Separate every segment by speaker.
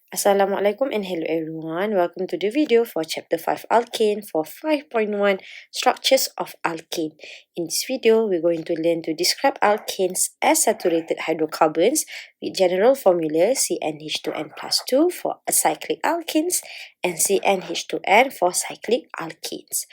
Speaker 1: Assalamualaikum and hello everyone. Welcome to the video for chapter 5 alkane for 5.1 structures of alkane. In this video, we're going to learn to describe alkanes as saturated hydrocarbons with general formula CN(H₂N plus 2 for acyclic alkanes and CN(H₂N for cyclic alkanes.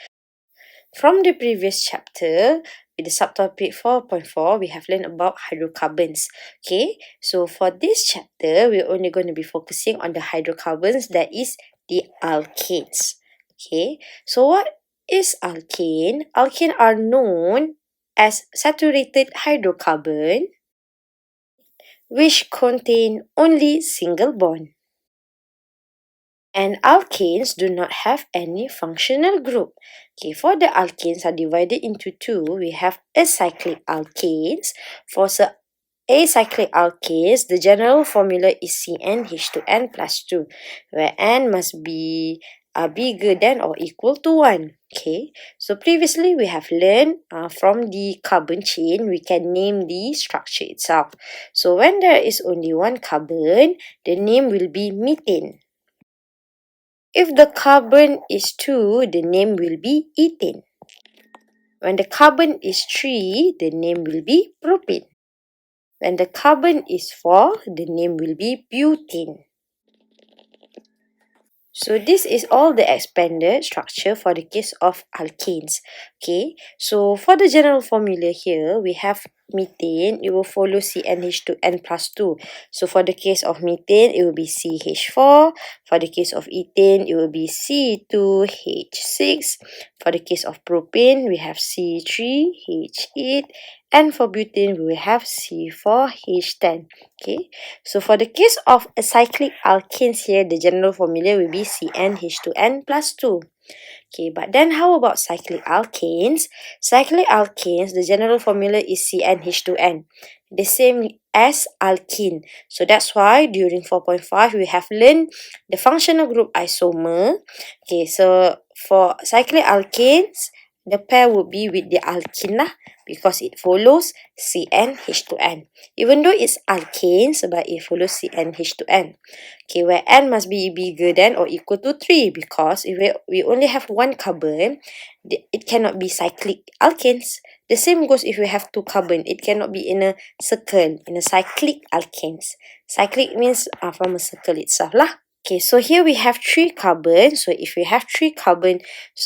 Speaker 1: From the previous chapter, with the subtopic 4.4, we have learned about hydrocarbons. Okay, so for this chapter, we're only going to be focusing on the hydrocarbons, that is the alkanes. Okay, so what is alkane? Alkane are known as saturated hydrocarbon which contain only single bond. And alkanes do not have any functional group. Okay, for the alkanes are divided into two. We have acyclic alkanes. For acyclic alkanes, the general formula is CN(H₂N plus 2, where N must be bigger than or equal to 1. Okay, so previously we have learned from the carbon chain, we can name the structure itself. So when there is only one carbon, the name will be methane. If the carbon is 2, the name will be ethane. When the carbon is 3, the name will be propane. When the carbon is 4, the name will be butane. So this is all the expanded structure for the case of alkanes. Okay, so for the general formula here, we have methane, it will follow CN(H₂N plus 2. So for the case of methane, it will be CH4. For the case of ethane, it will be C2H6. For the case of propane, we have C3H8. And for butane, we will have C4H10. Okay, so for the case of acyclic alkanes here, the general formula will be CN(H₂N plus 2. Okay, but then how about cyclic alkanes? Cyclic alkanes, the general formula is CN(H₂N, the same as alkene. So that's why during 4.5, we have learned the functional group isomer. Okay, so for cyclic alkanes, the pair would be with the alkene lah, because it follows CN(H₂N. Even though it's alkanes, but it follows CN(H₂N. Okay, where N must be bigger than or equal to 3, because if we only have one carbon, it cannot be cyclic alkanes. The same goes if we have two carbon, it cannot be in a circle, in a cyclic alkanes. Cyclic means from a circle itself lah. Okay, so here we have 3 carbon. So if we have 3 carbon,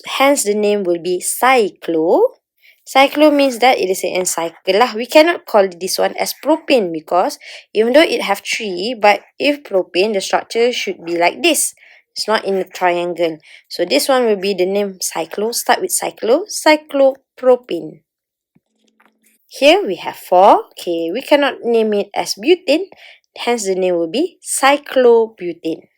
Speaker 1: hence the name will be cyclo. Cyclo means that it is an cycle lah. We cannot call this one as propane, because even though it have 3, but if propane, the structure should be like this. It's not in a triangle. So this one will be the name cyclo. Start with cyclo. Cyclopropane. Here we have 4. Okay, we cannot name it as butane. Hence the name will be cyclobutane.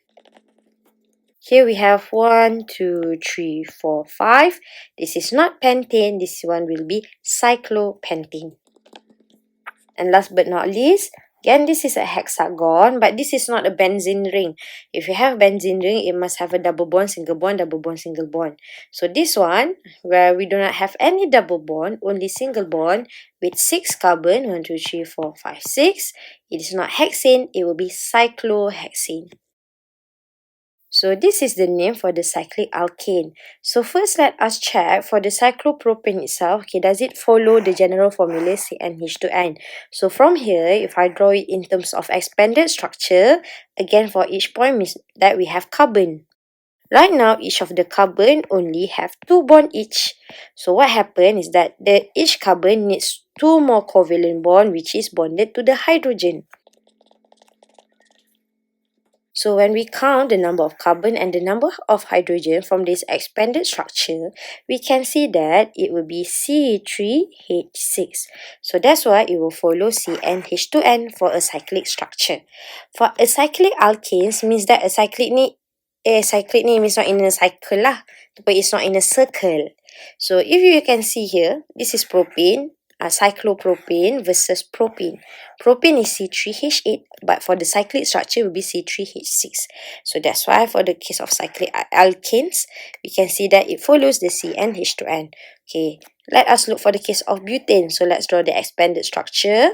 Speaker 1: Here we have 1, 2, 3, 4, 5. This is not pentane. This one will be cyclopentane. And last but not least, again, this is a hexagon, but this is not a benzene ring. If you have benzene ring, it must have a double bond, single bond, double bond, single bond. So this one, where we do not have any double bond, only single bond with 6 carbon, 1, 2, 3, 4, 5, 6. It is not hexane, it will be cyclohexane. So this is the name for the cyclic alkane. So first let us check for the cyclopropane itself. Okay, does it follow the general formula CN(H₂N? So from here, if I draw it in terms of expanded structure, again for each point means that we have carbon. Right now, each of the carbon only have 2 bond each. So what happens is that each carbon needs 2 more covalent bond, which is bonded to the hydrogen. So when we count the number of carbon and the number of hydrogen from this expanded structure, we can see that it will be C3H6. So that's why it will follow CN(H₂N for a cyclic structure. For acyclic alkanes means that acyclic ni means not in a cycle lah, but it's not in a circle. So if you can see here, this is propane. Cyclopropane versus propane. Propane is C3H8, but for the cyclic structure will be C3H6. So that's why for the case of cyclic alkanes, we can see that it follows the CN(H₂N. Okay, let us look for the case of butane. So let's draw the expanded structure.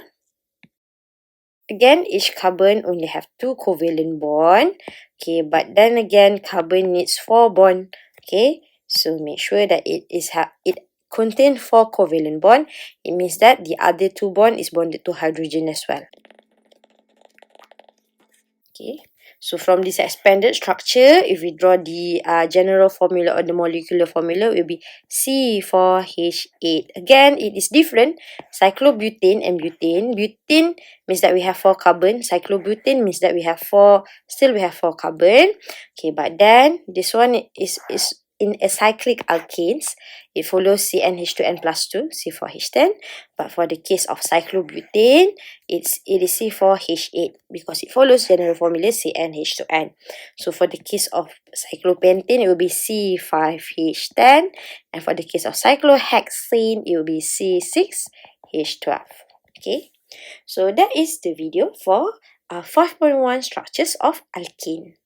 Speaker 1: again, each carbon only have 2 covalent bond. Okay, but then again, carbon needs 4 bond. Okay, so make sure that it contain 4 covalent bond. It means that the other 2 bond is bonded to hydrogen as well. Okay, so from this expanded structure, if we draw the general formula or the molecular formula, it will be C₄₄H8. Again, it is different. Cyclobutane and butane. Butane means that we have 4 carbon. Cyclobutane means that we have 4 carbon. Okay, but then this one is in acyclic alkanes. It follows CN(H₂N plus 2, C₄H10. But for the case of cyclobutane, it is C₄H8 because it follows general formula CN(H₂N). So for the case of cyclopentane, it will be C5H10, and for the case of cyclohexane, it will be C6H12. Okay, so that is the video for 5.1 structures of alkane.